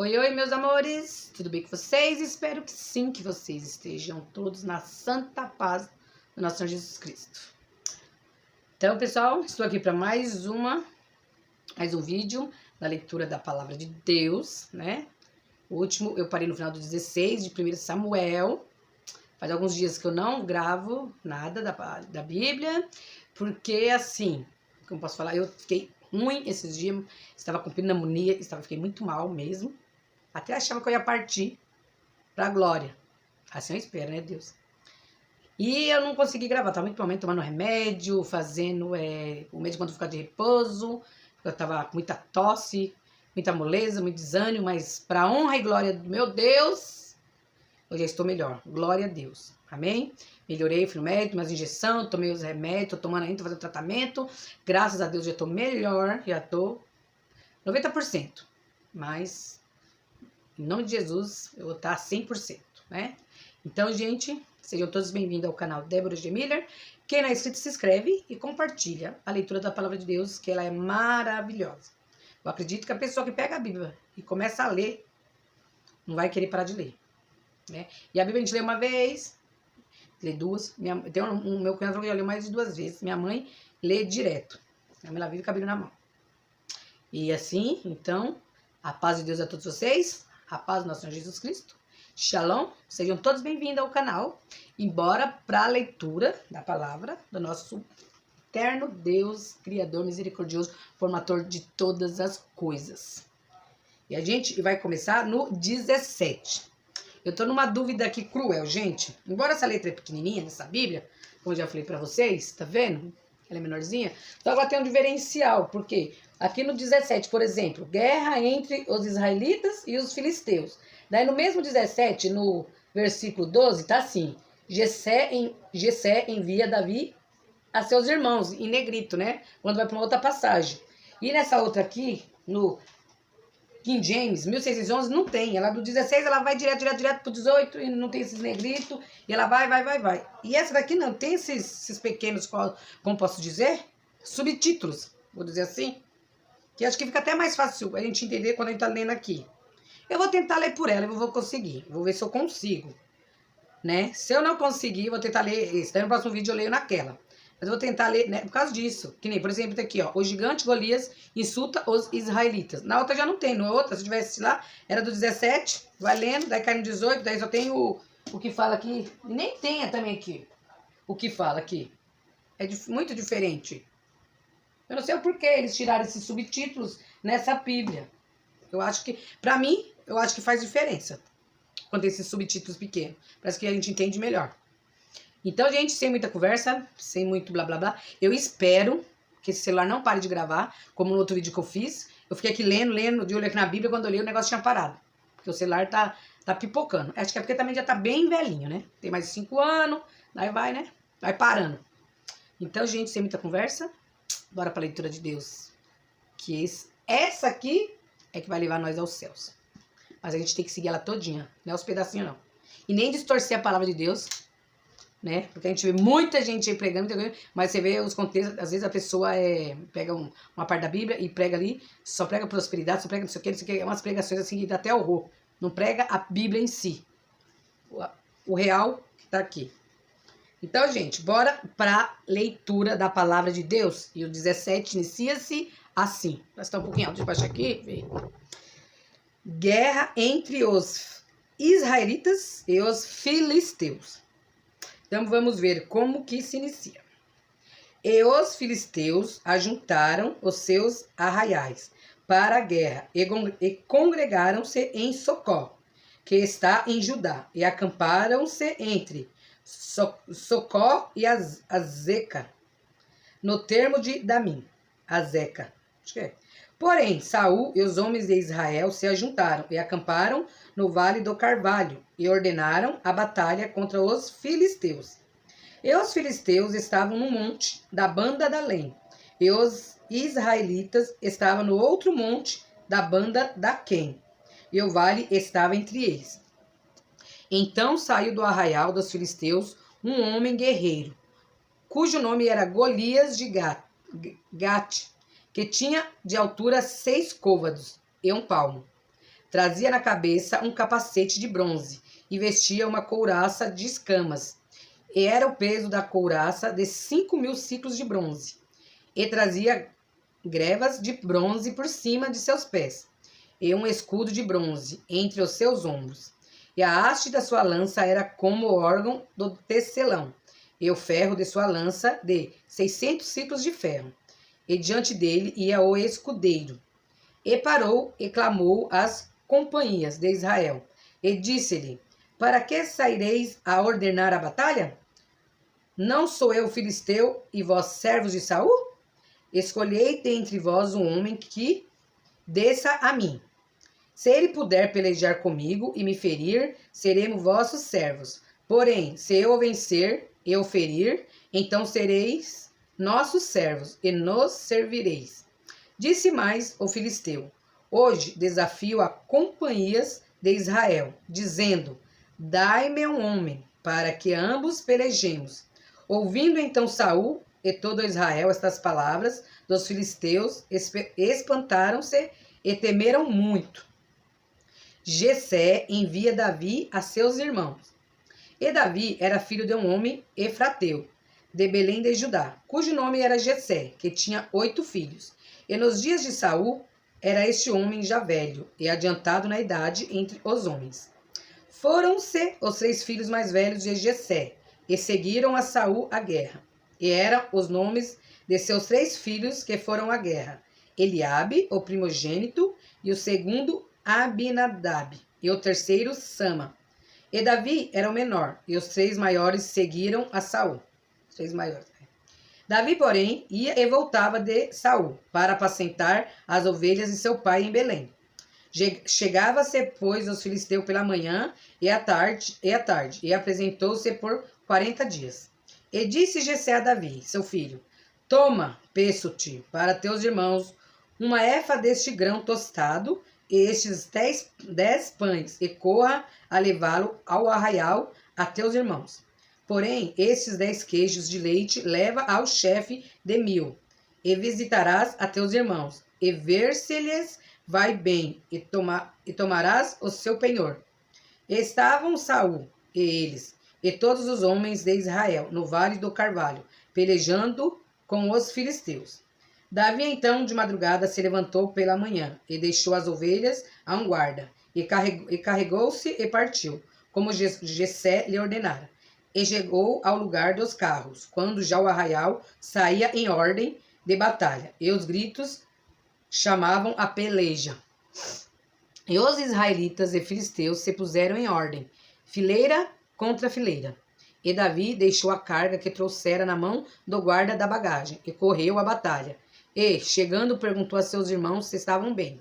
Oi, oi, meus amores, tudo bem com vocês? Espero que sim, que vocês estejam todos na santa paz do nosso Senhor Jesus Cristo. Então, pessoal, estou aqui para mais um vídeo da leitura da Palavra de Deus, né? O último eu parei no final do 16 de 1 Samuel. Faz alguns dias que eu não gravo nada da Bíblia, porque assim, como posso falar, eu fiquei ruim esses dias, estava com pneumonia, fiquei muito mal mesmo. Até achava que eu ia partir pra glória. Assim eu espero, né, Deus? E eu não consegui gravar, tava muito mal, tomando remédio, fazendo o médico quando ficar de repouso. Eu tava com muita tosse, muita moleza, muito desânimo, mas pra honra e glória do meu Deus, eu já estou melhor. Glória a Deus. Amém? Melhorei, fui no médico, umas injeções, tomei os remédios, tô tomando ainda, tô fazendo tratamento. Graças a Deus já tô melhor, já tô 90%. Mas em nome de Jesus, eu vou estar 100%, né? Então, gente, sejam todos bem-vindos ao canal Débora G. Miller. Quem não é inscrito, se inscreve e compartilha a leitura da Palavra de Deus, que ela é maravilhosa. Eu acredito que a pessoa que pega a Bíblia e começa a ler, não vai querer parar de ler, né? E a Bíblia a gente lê uma vez, lê duas. Meu cunhado já leu mais de 2 vezes. Minha mãe lê direto. Ela vive com a Bíblia na mão. E assim, então, a paz de Deus a todos vocês. A paz do nosso Senhor Jesus Cristo. Shalom. Sejam todos bem-vindos ao canal. Embora para a leitura da palavra do nosso eterno Deus, Criador misericordioso, formador de todas as coisas. E a gente vai começar no 17. Eu tô numa dúvida aqui cruel, gente. Embora essa letra é pequenininha nessa Bíblia, como eu já falei para vocês, tá vendo? Ela é menorzinha. Então agora tem um diferencial, porque aqui no 17, por exemplo, guerra entre os israelitas e os filisteus. Daí no mesmo 17, no versículo 12, tá assim: Jessé envia Davi a seus irmãos, em negrito, né? Quando vai para uma outra passagem. E nessa outra aqui, no King James, 1611, não tem. Ela do 16, ela vai direto pro 18 e não tem esses negritos. E ela vai. E essa daqui não, tem esses pequenos, como posso dizer? Subtítulos, vou dizer assim. Que acho que fica até mais fácil a gente entender quando a gente tá lendo aqui. Eu vou tentar ler por ela, eu vou conseguir. Vou ver se eu consigo, né? Se eu não conseguir, vou tentar ler esse. Daí no próximo vídeo eu leio naquela. Mas eu vou tentar ler, né, por causa disso. Que nem, por exemplo, tá aqui, ó. O gigante Golias insulta os israelitas. Na outra já não tem. Na outra, se tivesse lá, era do 17. Vai lendo, daí cai no 18. Daí só tem o que fala aqui. E nem tem também aqui. O que fala aqui. É muito diferente. Eu não sei o porquê eles tiraram esses subtítulos nessa Bíblia. Eu acho que, pra mim, eu acho que faz diferença. Quando tem esses subtítulos pequenos. Parece que a gente entende melhor. Então, gente, sem muita conversa, sem muito blá blá blá, eu espero que esse celular não pare de gravar, como no outro vídeo que eu fiz. Eu fiquei aqui lendo, de olho aqui na Bíblia, quando eu li o negócio tinha parado. Porque o celular tá pipocando. Acho que é porque também já tá bem velhinho, né? Tem mais de 5 anos, aí vai, né? Vai parando. Então, gente, sem muita conversa, bora pra leitura de Deus. Que essa aqui é que vai levar nós aos céus. Mas a gente tem que seguir ela todinha, não é os pedacinhos não. E nem distorcer a palavra de Deus, né? Porque a gente vê muita gente aí pregando, mas você vê os contextos, às vezes a pessoa pega uma parte da Bíblia e prega ali, só prega prosperidade, só prega não sei o que, umas pregações assim que dá até horror. Não prega a Bíblia em si. O real que tá aqui. Então, gente, bora pra leitura da palavra de Deus. E o 17 inicia-se assim. Nós estamos um pouquinho alto, deixa eu baixar aqui. Guerra entre os israelitas e os filisteus. Então, vamos ver como que se inicia. E os filisteus ajuntaram os seus arraiais para a guerra e congregaram-se em Socó, que está em Judá, e acamparam-se entre Socó e Azeca, no termo de Damim. Azeca. Acho que é. Porém, Saul e os homens de Israel se ajuntaram e acamparam no vale do Carvalho e ordenaram a batalha contra os filisteus. E os filisteus estavam no monte da banda da Lém, e os israelitas estavam no outro monte da banda da Quém, e o vale estava entre eles. Então saiu do arraial dos filisteus um homem guerreiro, cujo nome era Golias de Gate, que tinha de altura 6 côvados e 1 palmo. Trazia na cabeça um capacete de bronze e vestia uma couraça de escamas. E era o peso da couraça de 5.000 ciclos de bronze. E trazia grevas de bronze por cima de seus pés, e um escudo de bronze entre os seus ombros. E a haste da sua lança era como o órgão do tecelão, e o ferro de sua lança de 600 ciclos de ferro. E diante dele ia o escudeiro. E parou e clamou às companhias de Israel, e disse-lhe: Para que saireis a ordenar a batalha? Não sou eu filisteu e vós servos de Saul? Escolhei dentre vós um homem que desça a mim. Se ele puder pelejar comigo e me ferir, seremos vossos servos. Porém, se eu o vencer e o ferir, então sereis nossos servos e nos servireis. Disse mais o filisteu: Hoje desafio a companhias de Israel, dizendo: Dai-me um homem, para que ambos pelejemos. Ouvindo então Saul e todo Israel estas palavras dos filisteus, espantaram-se e temeram muito. Jessé envia Davi a seus irmãos. E Davi era filho de um homem efrateu, de Belém de Judá, cujo nome era Jessé, que tinha 8 filhos. E nos dias de Saul era este homem já velho e adiantado na idade entre os homens. Foram-se os 3 filhos mais velhos de Jessé, e seguiram a Saul à guerra. E eram os nomes de seus 3 filhos que foram à guerra: Eliabe, o primogênito, e o segundo Abinadab, e o terceiro Sama. E Davi era o menor, e os 3 maiores seguiram a Saul. Os 3 maiores. Davi, porém, ia e voltava de Saul para apacentar as ovelhas de seu pai em Belém. Chegava-se, pois, aos filisteus pela manhã e à tarde, e apresentou-se por 40 dias. E disse Jessé a Davi, seu filho: Toma, peço-te, para teus irmãos, uma efa deste grão tostado e estes 10 pães, e corra a levá-lo ao arraial a teus irmãos. Porém, estes 10 queijos de leite leva ao chefe de 1000, e visitarás a teus irmãos, e ver se lhes vai bem, e tomarás o seu penhor. Estavam Saul e eles, e todos os homens de Israel, no vale do Carvalho, pelejando com os filisteus. Davi então de madrugada se levantou pela manhã, e deixou as ovelhas a um guarda, e carregou-se e partiu, como Jessé lhe ordenara. E chegou ao lugar dos carros, quando já o arraial saía em ordem de batalha, e os gritos chamavam a peleja. E os israelitas e filisteus se puseram em ordem, fileira contra fileira. E Davi deixou a carga que trouxera na mão do guarda da bagagem, e correu à batalha. E, chegando, perguntou a seus irmãos se estavam bem.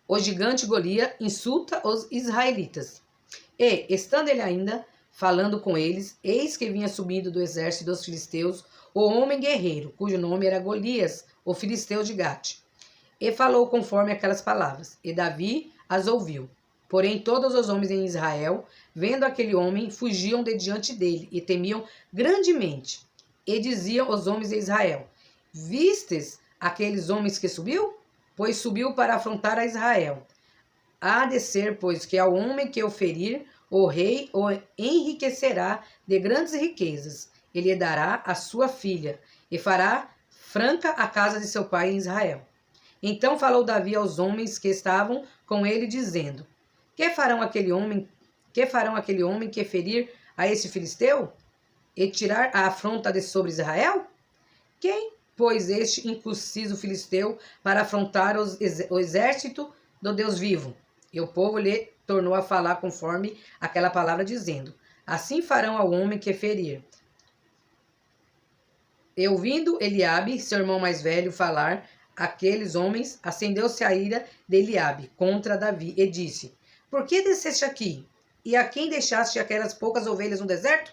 O gigante Golias insulta os israelitas. E, estando ele ainda falando com eles, eis que vinha subindo do exército dos filisteus o homem guerreiro, cujo nome era Golias, o filisteu de Gate. E falou conforme aquelas palavras, e Davi as ouviu. Porém, todos os homens em Israel, vendo aquele homem, fugiam de diante dele e temiam grandemente. E diziam os homens de Israel: Vistes aqueles homens que subiu? Pois subiu para afrontar a Israel. Há de ser, pois, que ao homem que o ferir, o rei o enriquecerá de grandes riquezas. Ele lhe dará a sua filha, e fará franca a casa de seu pai em Israel. Então falou Davi aos homens que estavam com ele, dizendo: Que farão aquele homem que ferir a esse filisteu e tirar a afronta de sobre Israel? Quem, pois, este incircunciso filisteu para afrontar o exército do Deus vivo? E o povo lhe tornou a falar conforme aquela palavra, dizendo: Assim farão ao homem que ferir. E ouvindo Eliabe, seu irmão mais velho, falar aqueles homens, acendeu-se a ira de Eliabe contra Davi e disse: Por que desceste aqui? E a quem deixaste aquelas poucas ovelhas no deserto?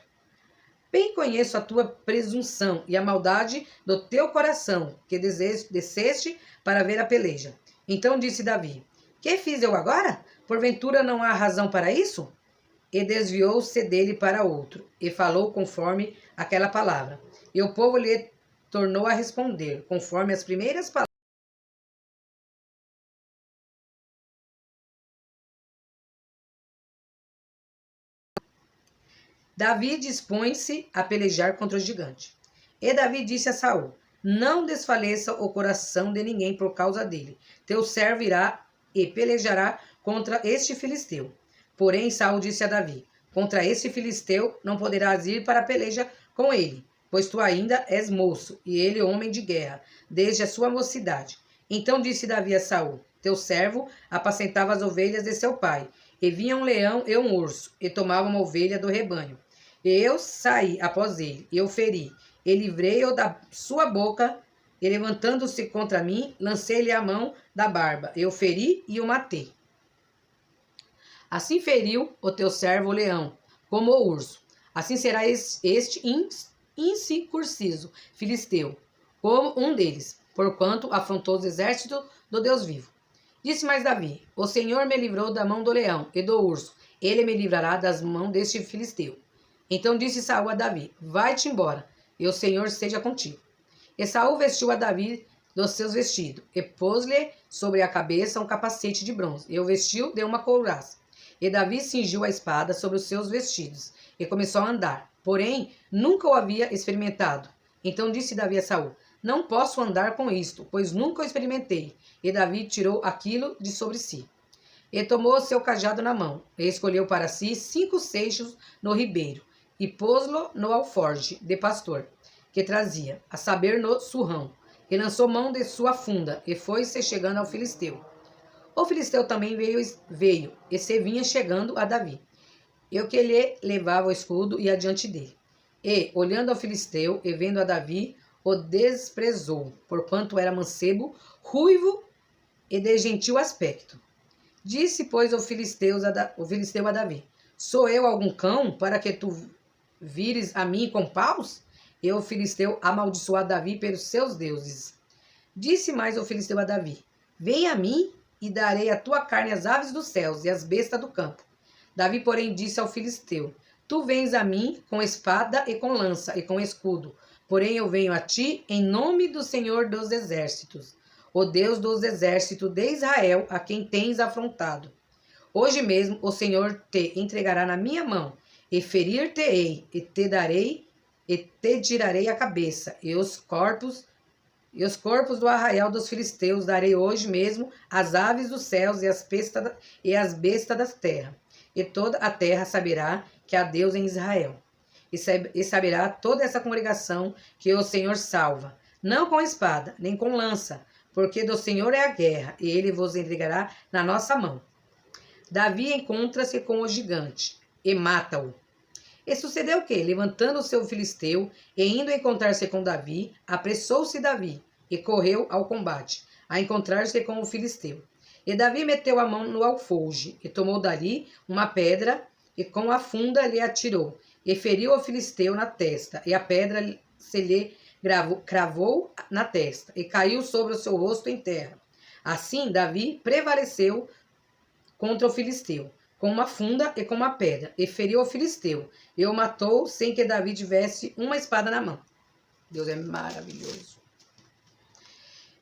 Bem conheço a tua presunção e a maldade do teu coração, que desceste para ver a peleja. Então disse Davi: Que fiz eu agora? Porventura não há razão para isso? E desviou-se dele para outro, e falou conforme aquela palavra. E o povo lhe tornou a responder, conforme as primeiras palavras. Davi dispõe-se a pelejar contra o gigante. E Davi disse a Saul: não desfaleça o coração de ninguém por causa dele. Teu servo irá e pelejará contra este filisteu. Porém, Saul disse a Davi: contra este filisteu não poderás ir para a peleja com ele, pois tu ainda és moço, e ele homem de guerra, desde a sua mocidade. Então disse Davi a Saul: teu servo apacentava as ovelhas de seu pai, e vinha um leão e um urso, e tomava uma ovelha do rebanho. E eu saí após ele, e o feri, e livrei-o da sua boca, e levantando-se contra mim, lancei-lhe a mão da barba, eu feri e o matei. Assim feriu o teu servo o leão, como o urso. Assim será este incircunciso filisteu, como um deles, porquanto afrontou os exércitos do Deus vivo. Disse mais Davi: o Senhor me livrou da mão do leão e do urso, ele me livrará das mãos deste filisteu. Então disse Saul a Davi: vai-te embora, e o Senhor seja contigo. E Saul vestiu a Davi dos seus vestidos, e pôs-lhe sobre a cabeça um capacete de bronze, e o vestiu de uma couraça. E Davi cingiu a espada sobre os seus vestidos, e começou a andar. Porém, nunca o havia experimentado. Então disse Davi a Saul: não posso andar com isto, pois nunca o experimentei. E Davi tirou aquilo de sobre si. E tomou o seu cajado na mão, e escolheu para si 5 seixos no ribeiro, e pôs-lo no alforje de pastor, que trazia, a saber, no surrão, e lançou mão de sua funda, e foi-se chegando ao filisteu. O filisteu também veio, e se vinha chegando a Davi, e o que lhe levava o escudo ia diante dele. E, olhando ao filisteu, e vendo a Davi, o desprezou, porquanto era mancebo, ruivo e de gentil aspecto. Disse, pois, o filisteu a Davi: sou eu algum cão, para que tu vires a mim com paus? E o filisteu amaldiçoou a Davi pelos seus deuses. Disse mais o filisteu a Davi: vem a mim, e darei a tua carne às aves dos céus e às bestas do campo. Davi, porém, disse ao filisteu: tu vens a mim com espada e com lança e com escudo, porém eu venho a ti em nome do Senhor dos exércitos, o Deus dos exércitos de Israel, a quem tens afrontado. Hoje mesmo o Senhor te entregará na minha mão, e ferir-te-ei, e te darei, e te tirarei a cabeça, e os corpos do arraial dos filisteus darei hoje mesmo às aves dos céus e às bestas da terra. E toda a terra saberá que há Deus em Israel. E saberá toda essa congregação que o Senhor salva, não com espada, nem com lança, porque do Senhor é a guerra, e ele vos entregará na nossa mão. Davi encontra-se com o gigante, e mata-o. E sucedeu que, levantando o seu filisteu, e indo encontrar-se com Davi, apressou-se Davi, e correu ao combate, a encontrar-se com o filisteu. E Davi meteu a mão no alforje, e tomou dali uma pedra, e com a funda lhe atirou, e feriu o filisteu na testa, e a pedra se lhe cravou na testa, e caiu sobre o seu rosto em terra. Assim Davi prevaleceu contra o filisteu, com uma funda e com uma pedra, e feriu o filisteu, e o matou sem que Davi tivesse uma espada na mão. Deus é maravilhoso.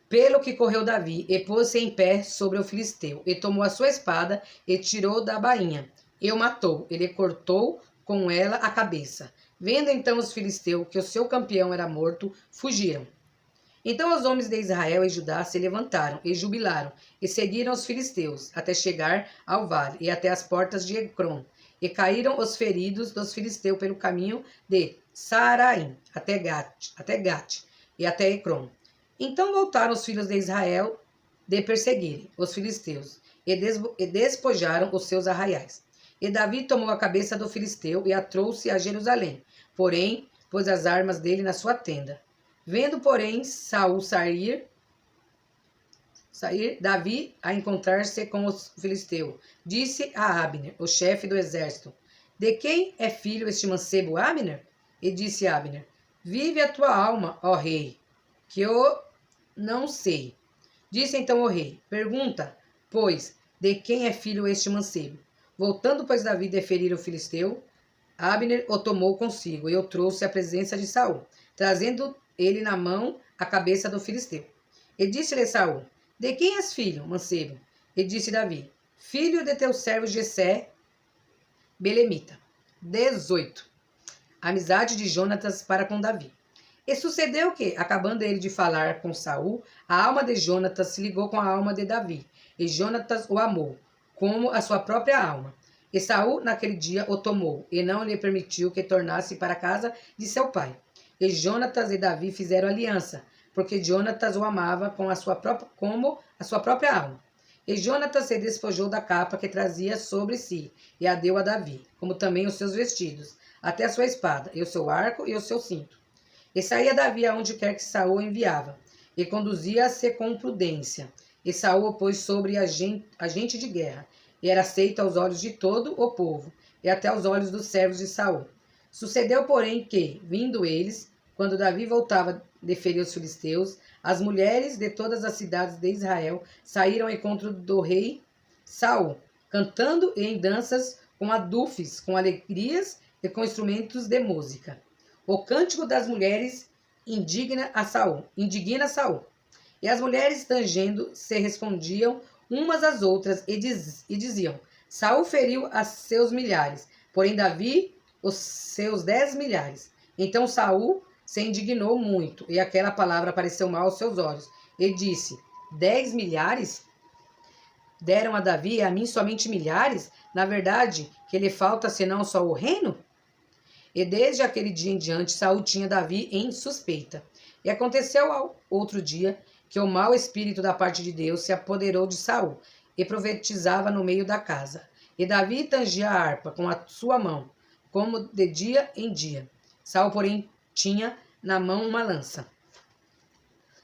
Pelo que correu Davi, e pôs-se em pé sobre o filisteu, e tomou a sua espada, e tirou da bainha, e o matou, e lhe cortou com ela a cabeça. Vendo então os filisteus que o seu campeão era morto, fugiram. Então os homens de Israel e Judá se levantaram e jubilaram, e seguiram os filisteus, até chegar ao vale, e até as portas de Ecrom. E caíram os feridos dos filisteus pelo caminho de Saaraim, até Gate, e até Ecrom. Então voltaram os filhos de Israel de perseguirem os filisteus, e despojaram os seus arraiais. E Davi tomou a cabeça do filisteu e a trouxe a Jerusalém, porém pôs as armas dele na sua tenda. Vendo, porém, Saul sair Davi a encontrar-se com os filisteus, disse a Abner, o chefe do exército: de quem é filho este mancebo Abner? E disse Abner: vive a tua alma, ó rei, que eu não sei. Disse então o rei: pergunta, pois, de quem é filho este mancebo? Voltando, pois, Davi de ferir o filisteu, Abner o tomou consigo, e o trouxe à presença de Saul, trazendo ele na mão a cabeça do filisteu. E disse-lhe Saul: de quem és filho, mancebo? E disse Davi: filho de teu servo Jessé, belemita. 18. a amizade de Jonatas para com Davi. E sucedeu que, acabando ele de falar com Saul, a alma de Jonatas se ligou com a alma de Davi, e Jonatas o amou, como a sua própria alma. E Saul, naquele dia, o tomou, e não lhe permitiu que tornasse para a casa de seu pai. E Jonatas e Davi fizeram aliança, porque Jonatas o amava como a sua própria alma. E Jonatas se despojou da capa que trazia sobre si, e a deu a Davi, como também os seus vestidos, até a sua espada, e o seu arco e o seu cinto. E saía Davi aonde quer que Saul enviava, e conduzia-se com prudência. E Saul o pôs sobre agente de guerra, e era aceito aos olhos de todo o povo, e até aos olhos dos servos de Saul. Sucedeu, porém, que, vindo eles, quando Davi voltava de ferir os filisteus, as mulheres de todas as cidades de Israel saíram ao encontro do rei Saul, cantando em danças com adufes, com alegrias e com instrumentos de música. O cântico das mulheres indigna Saul. E as mulheres, tangendo, se respondiam umas às outras e diziam: Saul feriu a seus milhares, porém Davi os seus 10 milhares. Então Saul se indignou muito, e aquela palavra pareceu mal aos seus olhos. E disse: 10 milhares? Deram a Davi e a mim somente milhares? Na verdade, que lhe falta senão só o reino? E desde aquele dia em diante, Saul tinha Davi em suspeita. E aconteceu ao outro dia que o mau espírito da parte de Deus se apoderou de Saul, e profetizava no meio da casa. E Davi tangia a harpa com a sua mão, como de dia em dia. Saul, porém, tinha na mão uma lança.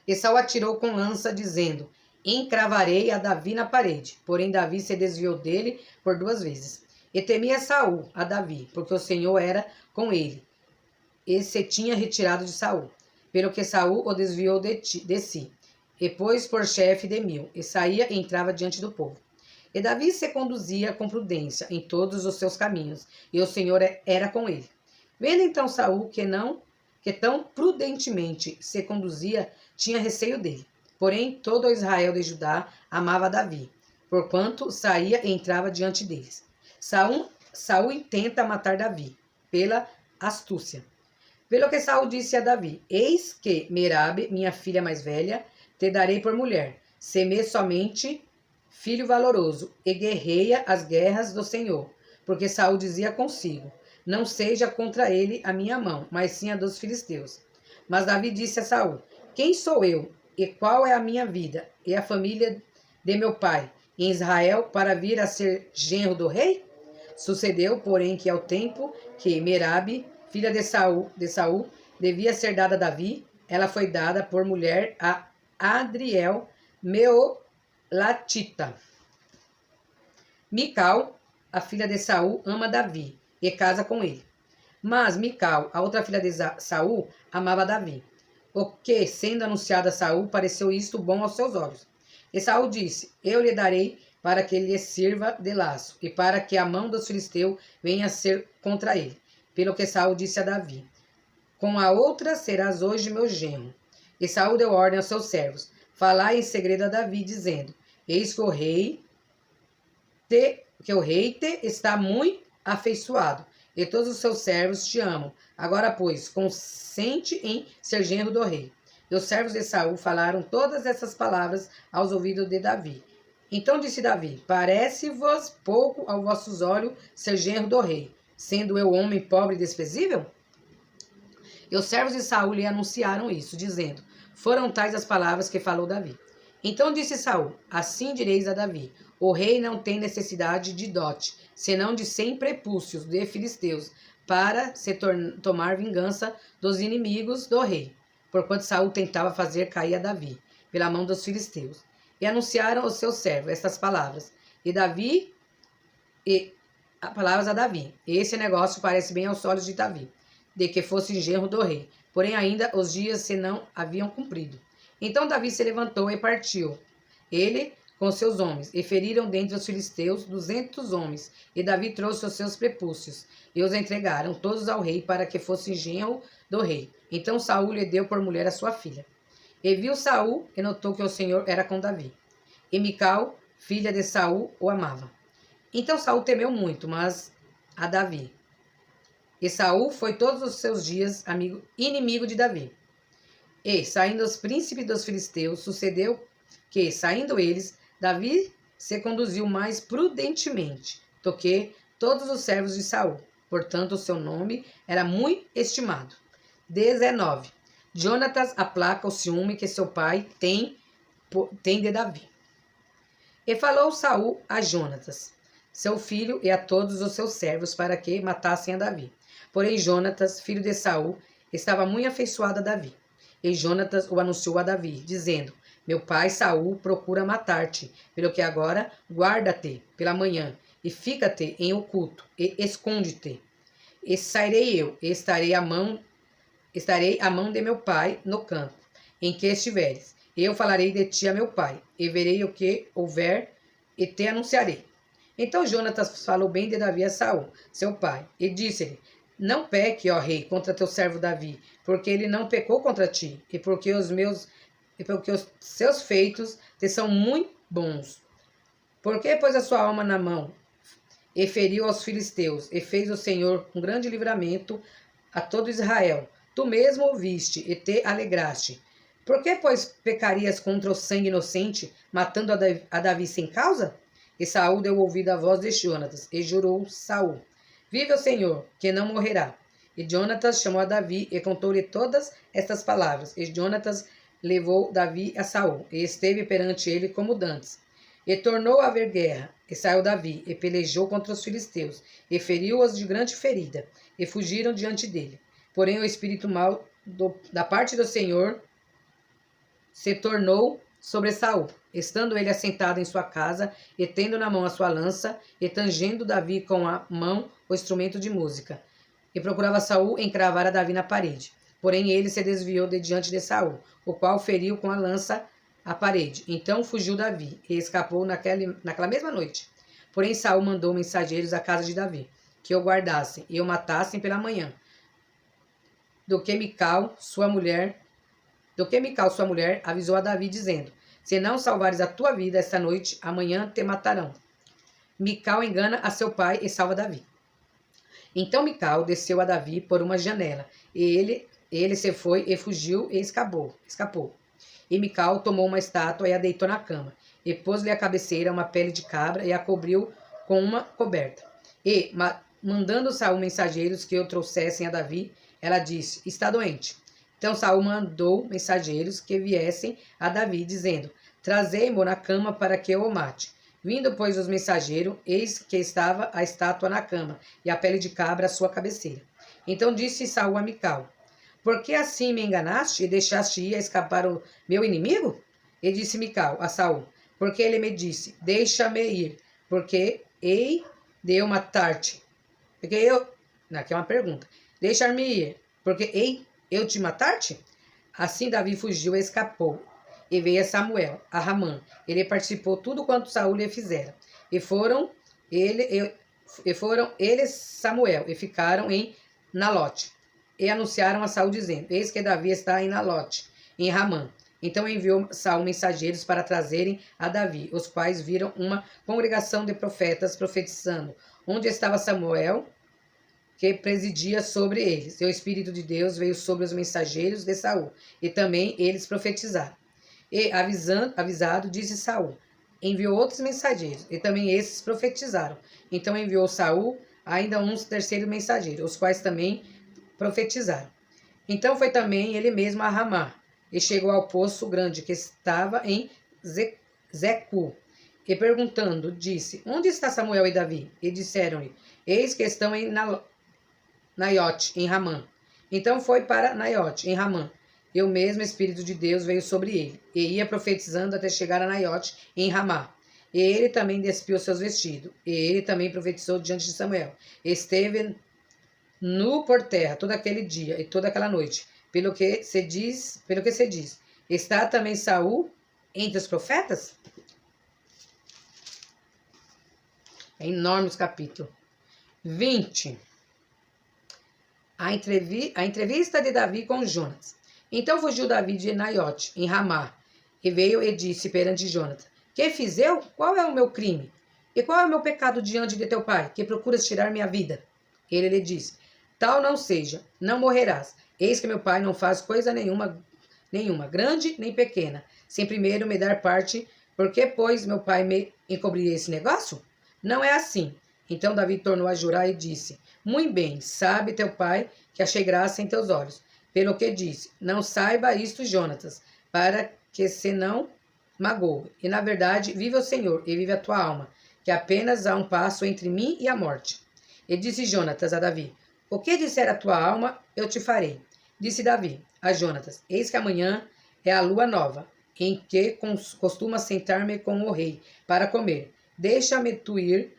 E Saul atirou com lança, dizendo: encravarei a Davi na parede. Porém, Davi se desviou dele por 2 vezes. E temia Saul a Davi, porque o Senhor era com ele, e se tinha retirado de Saul, pelo que Saul o desviou de si, e pôs por chefe de 1000, e saía e entrava diante do povo. E Davi se conduzia com prudência em todos os seus caminhos, e o Senhor era com ele. Vendo então Saul que tão prudentemente se conduzia, tinha receio dele. Porém, todo o Israel de Judá amava Davi, porquanto saía e entrava diante deles. Saul intenta matar Davi, pela astúcia. Pelo que Saul disse a Davi: eis que Merabe, minha filha mais velha, te darei por mulher. Sê-me somente filho valoroso, e guerreia as guerras do Senhor. Porque Saul dizia consigo: não seja contra ele a minha mão, mas sim a dos filisteus. Mas Davi disse a Saul: quem sou eu, e qual é a minha vida, e a família de meu pai, em Israel, para vir a ser genro do rei? Sucedeu, porém, que ao tempo que Merabe, filha de Saul, devia ser dada a Davi, ela foi dada por mulher a Adriel Meolatita. Mical, a filha de Saul, ama Davi e casa com ele. Mas Mical, a outra filha de Saul, amava Davi. O que, sendo anunciado a Saul, pareceu isto bom aos seus olhos. E Saul disse: eu lhe darei para que lhe sirva de laço, e para que a mão dos filisteus venha a ser contra ele. Pelo que Saul disse a Davi: com a outra serás hoje meu genro. E Saul deu ordem aos seus servos: falai em segredo a Davi, dizendo: eis que o rei te está muito afeiçoado, e todos os seus servos te amam. Agora, pois, consente em ser genro do rei. E os servos de Saul falaram todas essas palavras aos ouvidos de Davi. Então disse Davi: parece-vos pouco aos vossos olhos ser genro do rei, sendo eu homem pobre e desprezível? E os servos de Saul lhe anunciaram isso, dizendo: foram tais as palavras que falou Davi. Então disse Saul: assim direis a Davi: o rei não tem necessidade de dote, senão de 100 prepúcios de filisteus, para se tomar vingança dos inimigos do rei, porquanto Saul tentava fazer cair a Davi pela mão dos filisteus. E anunciaram aos seus servos estas palavras, palavras a Davi. E esse negócio parece bem aos olhos de Davi, de que fosse genro do rei. Porém, ainda os dias se não haviam cumprido. Então Davi se levantou e partiu, ele com seus homens, e feriram dentre os filisteus 200 homens. E Davi trouxe os seus prepúcios, e os entregaram todos ao rei, para que fosse genro do rei. Então Saul lhe deu por mulher a sua filha. E viu Saul, e notou que o Senhor era com Davi. E Mical, filha de Saul, o amava. Então Saul temeu muito, mas a Davi. E Saul foi todos os seus dias inimigo de Davi. E, saindo os príncipes dos filisteus, sucedeu que, saindo eles, Davi se conduziu mais prudentemente do que todos os servos de Saul. Portanto, o seu nome era muito estimado. 19. Jonatas aplaca o ciúme que seu pai tem de Davi. E falou Saul a Jonatas, seu filho, e a todos os seus servos, para que matassem a Davi. Porém, Jonatas, filho de Saul, estava muito afeiçoado a Davi. E Jonatas o anunciou a Davi, dizendo: meu pai Saul procura matar-te, pelo que agora guarda-te pela manhã, e fica-te em oculto, e esconde-te. E sairei eu, e estarei à mão de meu pai no campo, em que estiveres. Eu falarei de ti a meu pai, e verei o que houver, e te anunciarei. Então Jonatas falou bem de Davi a Saul, seu pai, e disse-lhe: não peque, ó rei, contra teu servo Davi, porque ele não pecou contra ti, e porque os seus feitos te são muito bons. Porque pôs a sua alma na mão, e feriu aos filisteus, e fez o Senhor um grande livramento a todo Israel. Tu mesmo ouviste, e te alegraste. Por que, pois, pecarias contra o sangue inocente, matando a Davi sem causa? E Saul deu ouvido à voz de Jonatas, e jurou Saul: vive o Senhor, que não morrerá. E Jonatas chamou a Davi, e contou-lhe todas estas palavras. E Jonatas levou Davi a Saul, e esteve perante ele como dantes. E tornou a haver guerra, e saiu Davi, e pelejou contra os filisteus, e feriu-os de grande ferida, e fugiram diante dele. Porém o espírito mau da parte do Senhor se tornou sobre Saul, estando ele assentado em sua casa, e tendo na mão a sua lança, e tangendo Davi com a mão o instrumento de música. E procurava Saul encravar a Davi na parede. Porém ele se desviou de diante de Saul, o qual feriu com a lança a parede. Então fugiu Davi, e escapou naquela mesma noite. Porém Saul mandou mensageiros à casa de Davi, que o guardassem e o matassem pela manhã. Do que Mical, sua mulher, avisou a Davi, dizendo: se não salvares a tua vida esta noite, amanhã te matarão. Mical engana a seu pai e salva Davi. Então Mical desceu a Davi por uma janela, e ele se foi e fugiu e escapou. E Mical tomou uma estátua e a deitou na cama, e pôs-lhe à cabeceira uma pele de cabra e a cobriu com uma coberta. E, mandando Saul mensageiros que o trouxessem a Davi, ela disse: está doente. Então Saul mandou mensageiros que viessem a Davi, dizendo: trazei-mo na cama para que eu o mate. Vindo, pois, os mensageiros, eis que estava a estátua na cama, e a pele de cabra à sua cabeceira. Então disse Saul a Mical: por que assim me enganaste e deixaste ir a escapar o meu inimigo? E disse Mical a Saul: porque ele me disse: deixa-me ir, porque hei de eu matar-te. Porque eu... Aqui é uma pergunta. Deixar-me ir, porque hei eu te matar-te? Assim Davi fugiu e escapou. E veio a Samuel, a Ramã. Ele participou tudo quanto Saul lhe fizera. E foram ele Samuel, e ficaram em Nalote. E anunciaram a Saul, dizendo: eis que Davi está em Nalote, em Ramã. Então enviou Saul mensageiros para trazerem a Davi, os quais viram uma congregação de profetas profetizando, onde estava Samuel, que presidia sobre eles. E o Espírito de Deus veio sobre os mensageiros de Saul, e também eles profetizaram. E, avisado, disse Saul: enviou outros mensageiros, e também esses profetizaram. Então enviou Saul ainda uns terceiros mensageiros, os quais também profetizaram. Então foi também ele mesmo a Ramá, e chegou ao poço grande que estava em Zecu. E perguntando, disse: onde está Samuel e Davi? E disseram-lhe: eis que estão em Naiote, em Ramã. Então foi para Naiote, em Ramã. E o mesmo Espírito de Deus veio sobre ele, e ia profetizando até chegar a Naiote, em Ramá. E ele também despiu seus vestidos, e ele também profetizou diante de Samuel. Esteve nu por terra todo aquele dia e toda aquela noite, pelo que se diz, está também Saul entre os profetas? É enorme os capítulos. 20. A entrevista de Davi com Jonatas. Então fugiu Davi de Naiote, em Ramá, e veio e disse perante Jonatas: que fiz eu? Qual é o meu crime? E qual é o meu pecado diante de teu pai, que procuras tirar minha vida? Ele lhe disse: tal não seja, não morrerás. Eis que meu pai não faz coisa nenhuma, grande nem pequena, sem primeiro me dar parte. Por que, pois, meu pai me encobriria esse negócio? Não é assim. Então Davi tornou a jurar e disse: Muito bem, sabe teu pai que achei graça em teus olhos. Pelo que disse: Não saiba isto, Jonatas, para que se não magoe. E na verdade vive o Senhor e vive a tua alma, que apenas há um passo entre mim e a morte. E disse Jonatas a Davi: O que disser a tua alma, eu te farei. Disse Davi a Jonatas: Eis que amanhã é a lua nova, em que costuma sentar-me com o rei para comer. Deixa-me tu ir,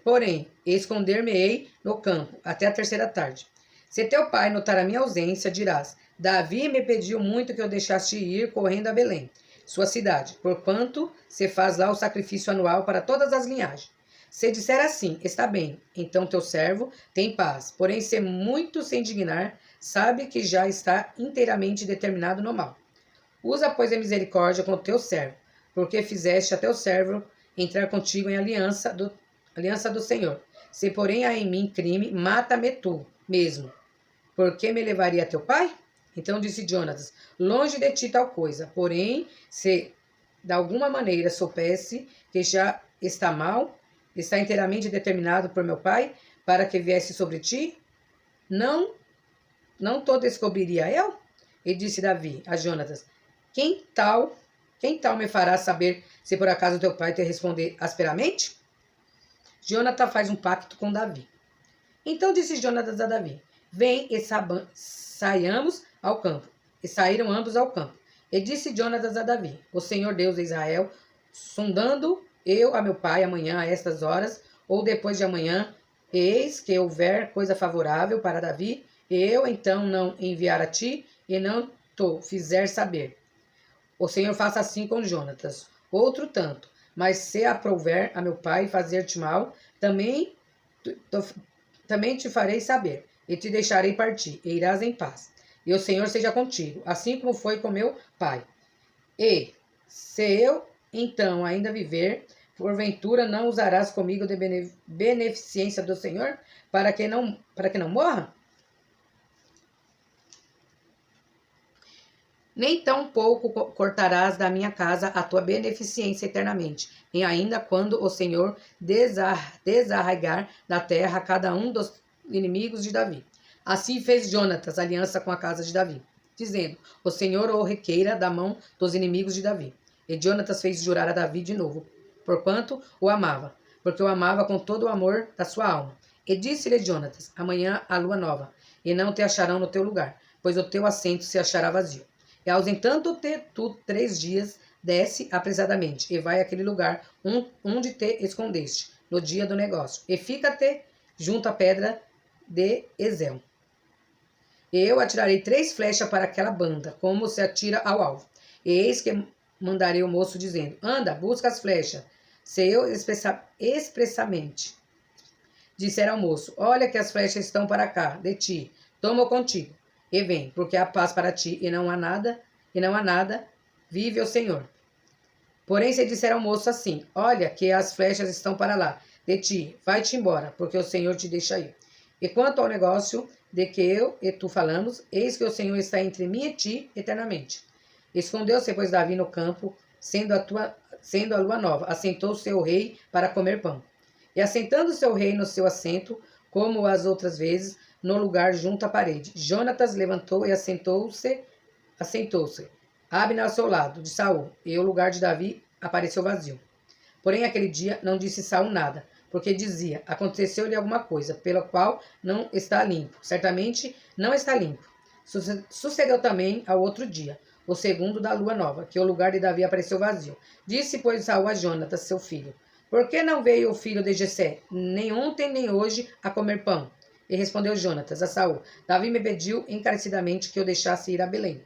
porém, esconder-me-ei no campo até a terceira tarde. Se teu pai notar a minha ausência, dirás: Davi me pediu muito que eu deixasse ir correndo a Belém, sua cidade, porquanto se faz lá o sacrifício anual para todas as linhagens. Se disser assim: Está bem, então teu servo tem paz. Porém, se muito se indignar, sabe que já está inteiramente determinado no mal. Usa, pois, a misericórdia com o teu servo, porque fizeste a teu servo entrar contigo em aliança do Senhor. Se, porém, há em mim crime, mata-me tu mesmo. Por que me levaria a teu pai? Então disse Jonatas: Longe de ti tal coisa. Porém, se de alguma maneira soubesse que já está mal, está inteiramente determinado por meu pai, para que viesse sobre ti, não te descobriria eu? E disse Davi a Jonatas: Quem tal me fará saber se por acaso teu pai te responder asperamente? Jonatas faz um pacto com Davi. Então disse Jonatas a Davi: Vem e saiamos ao campo. E saíram ambos ao campo. E disse Jonatas a Davi: O Senhor Deus de Israel, sondando eu a meu pai amanhã a estas horas, ou depois de amanhã, eis que houver coisa favorável para Davi, e eu então não enviar a ti, e não te fizer saber. O Senhor faça assim com Jonatas. Outro tanto, mas se aprouver a meu pai fazer-te mal, também te farei saber, e te deixarei partir, e irás em paz. E o Senhor seja contigo, assim como foi com meu pai. E, se eu então ainda viver, porventura não usarás comigo de beneficência do Senhor, para que não morra? Nem tão pouco cortarás da minha casa a tua beneficência eternamente, e ainda quando o Senhor desarraigar da terra cada um dos inimigos de Davi. Assim fez Jonatas aliança com a casa de Davi, dizendo: O Senhor o requeira da mão dos inimigos de Davi. E Jonatas fez jurar a Davi de novo, porquanto o amava, porque o amava com todo o amor da sua alma. E disse-lhe Jonatas: Amanhã há lua nova, e não te acharão no teu lugar, pois o teu assento se achará vazio. E ausentando-te tu 3 dias, desce apressadamente, e vai àquele lugar onde te escondeste, no dia do negócio, e fica-te junto à pedra de Ezel. E eu atirarei 3 flechas para aquela banda, como se atira ao alvo. E eis que mandarei o moço, dizendo: Anda, busca as flechas. Se eu expressamente disser ao moço: Olha que as flechas estão para cá, de ti, toma-o contigo, e vem, porque há paz para ti, e não há nada, vive o Senhor. Porém, se disser ao moço assim: Olha que as flechas estão para lá, de ti, vai-te embora, porque o Senhor te deixa ir. E quanto ao negócio de que eu e tu falamos, eis que o Senhor está entre mim e ti eternamente. Escondeu-se, pois, Davi no campo, sendo a lua nova, assentou-se o rei para comer pão. E assentando-se o rei no seu assento, como as outras vezes, no lugar junto à parede, Jonatas levantou e assentou-se. Abner ao seu lado, de Saul, e o lugar de Davi apareceu vazio. Porém, aquele dia não disse Saul nada, porque dizia: Aconteceu-lhe alguma coisa, pela qual não está limpo. Certamente não está limpo. Sucedeu também ao outro dia, o segundo da lua nova, que o lugar de Davi apareceu vazio. Disse, pois, Saul a Jonatas, seu filho: Por que não veio o filho de Jessé, nem ontem nem hoje, a comer pão? E respondeu Jonatas a Saul: Davi me pediu encarecidamente que eu deixasse ir a Belém,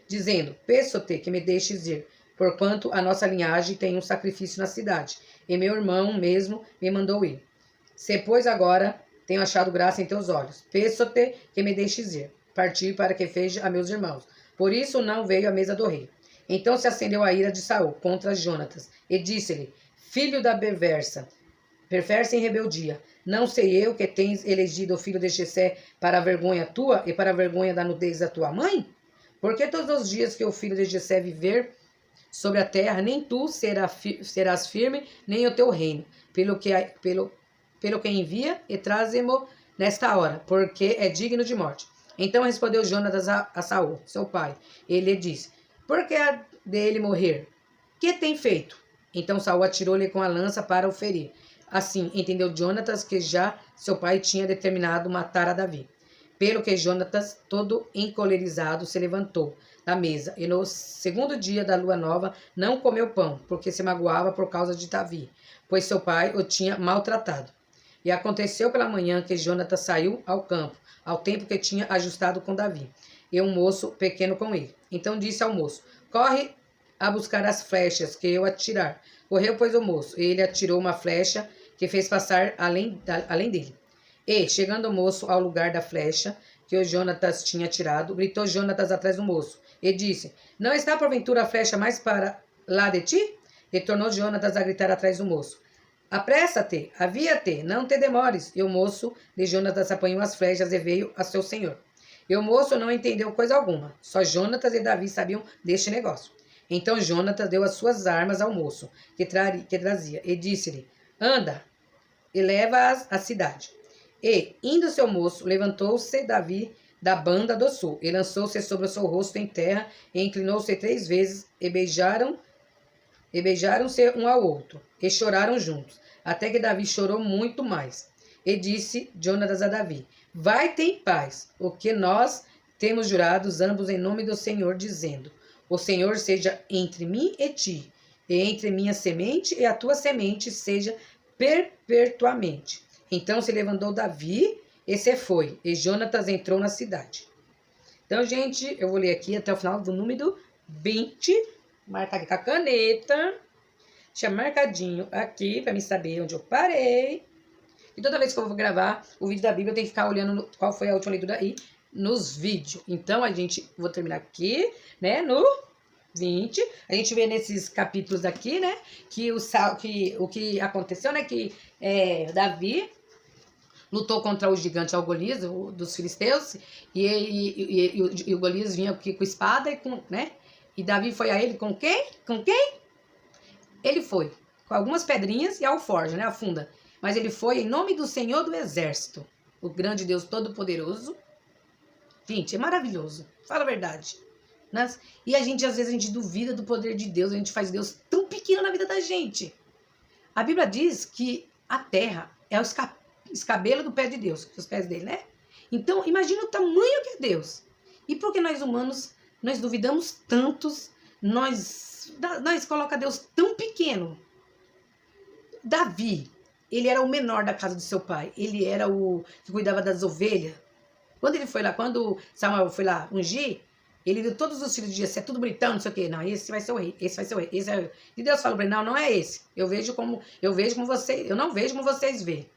dizendo: Peço-te que me deixes ir, porquanto a nossa linhagem tem um sacrifício na cidade, e meu irmão mesmo me mandou ir. Se, pois, agora tenho achado graça em teus olhos, peço-te que me deixes ir, partir para que veja a meus irmãos. Por isso não veio à mesa do rei. Então se acendeu a ira de Saul contra Jonatas, e disse-lhe: Filho da perversa, Prefere-se em rebeldia. Não sei eu que tens elegido o filho de Jessé para a vergonha tua e para a vergonha da nudez da tua mãe? Porque todos os dias que o filho de Jessé viver sobre a terra, nem tu serás firme, nem o teu reino, pelo que envia e traze-mo nesta hora, porque é digno de morte. Então respondeu Jonatas a Saul, seu pai. Ele lhe disse, por que há dele morrer? Que tem feito? Então Saul atirou-lhe com a lança para o ferir. Assim, entendeu Jonatas que já seu pai tinha determinado matar a Davi. Pelo que Jonatas, todo encolerizado, se levantou da mesa, e no segundo dia da lua nova não comeu pão, porque se magoava por causa de Davi, pois seu pai o tinha maltratado. E aconteceu pela manhã que Jonatas saiu ao campo, ao tempo que tinha ajustado com Davi, e um moço pequeno com ele. Então disse ao moço, corre a buscar as flechas que eu atirar. Correu, pois, o moço, e ele atirou uma flecha que fez passar além dele. E, chegando o moço ao lugar da flecha que o Jonatas tinha tirado, gritou Jonatas atrás do moço, e disse, não está porventura a flecha mais para lá de ti? E tornou Jonatas a gritar atrás do moço, apressa-te, avia-te, não te demores. E o moço de Jonatas apanhou as flechas e veio a seu senhor. E o moço não entendeu coisa alguma, só Jonatas e Davi sabiam deste negócio. Então Jonatas deu as suas armas ao moço que trazia, e disse-lhe, anda, e leva-as à cidade. E, indo seu moço, levantou-se Davi da banda do sul, e lançou-se sobre o seu rosto em terra, e inclinou-se 3 vezes, e beijaram-se um ao outro, e choraram juntos, até que Davi chorou muito mais. E disse Jonatas a Davi, vai-te em paz, o que nós temos jurados ambos em nome do Senhor, dizendo, o Senhor seja entre mim e ti, e entre minha semente e a tua semente seja perpetuamente. Então se levantou Davi e se foi, e Jonatas entrou na cidade. Então, gente, eu vou ler aqui até o final do número 20, marcar aqui com a caneta, deixa marcadinho aqui para me saber onde eu parei. E toda vez que eu vou gravar o vídeo da Bíblia, eu tenho que ficar olhando qual foi a última leitura aí nos vídeos. Então, vou terminar aqui, né, no 20. A gente vê nesses capítulos aqui, né, que o que aconteceu, né, que Davi lutou contra o gigante Golias, dos filisteus, e o Golias vinha aqui com espada, né, e Davi foi a ele com quem? Com quem? Ele foi com algumas pedrinhas e a alforja, né, a funda. Mas ele foi em nome do Senhor do Exército, o grande Deus Todo-Poderoso. Gente, é maravilhoso. Fala a verdade. Né? E às vezes, a gente duvida do poder de Deus. A gente faz Deus tão pequeno na vida da gente. A Bíblia diz que a terra é o escabelo do pé de Deus, os pés dele, né? Então, imagina o tamanho que é Deus. E por que nós humanos, nós duvidamos tantos, nós colocamos Deus tão pequeno? Davi, ele era o menor da casa do seu pai. Ele era o que cuidava das ovelhas. Quando ele foi lá, quando Samuel foi lá ungir, ele viu todos os filhos de Jessé, tudo bonitão, não sei o quê. Não, esse vai ser o rei, esse vai ser o rei, esse é o rei. E Deus falou para ele, não é esse. Eu não vejo como vocês veem.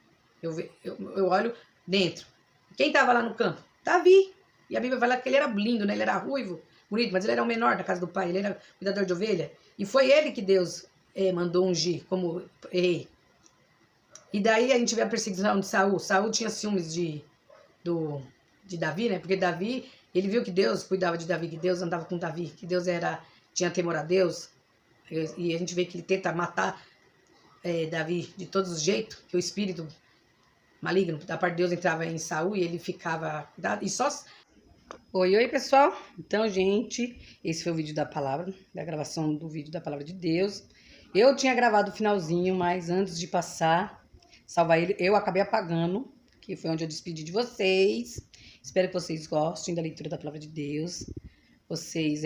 Eu olho dentro. Quem estava lá no campo? Davi. E a Bíblia fala que ele era lindo, né? Ele era ruivo, bonito, mas ele era o menor da casa do pai. Ele era cuidador de ovelha. E foi ele que Deus mandou ungir como rei. E daí a gente vê a perseguição de Saul. Saul tinha ciúmes de Davi, né? Porque Davi, ele viu que Deus cuidava de Davi, que Deus andava com Davi, que Deus tinha temor a Deus. E a gente vê que ele tenta matar Davi de todos os jeitos, que o espírito maligno da parte de Deus entrava em Saul e ele ficava... E só... Oi, pessoal. Então, gente, esse foi o vídeo da palavra, da gravação do vídeo da palavra de Deus. Eu tinha gravado o finalzinho, mas antes de salvar ele, eu acabei apagando, que foi onde eu despedi de vocês. Espero que vocês gostem da leitura da palavra de Deus. Vocês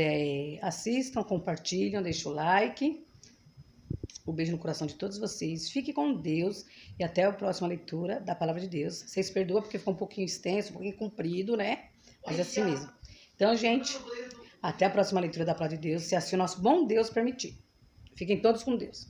assistam, compartilham, deixem o like. Um beijo no coração de todos vocês. Fique com Deus e até a próxima leitura da palavra de Deus. Vocês perdoam porque ficou um pouquinho extenso, um pouquinho comprido, né? Mas é assim mesmo. Então, gente, até a próxima leitura da palavra de Deus, se assim o nosso bom Deus permitir. Fiquem todos com Deus.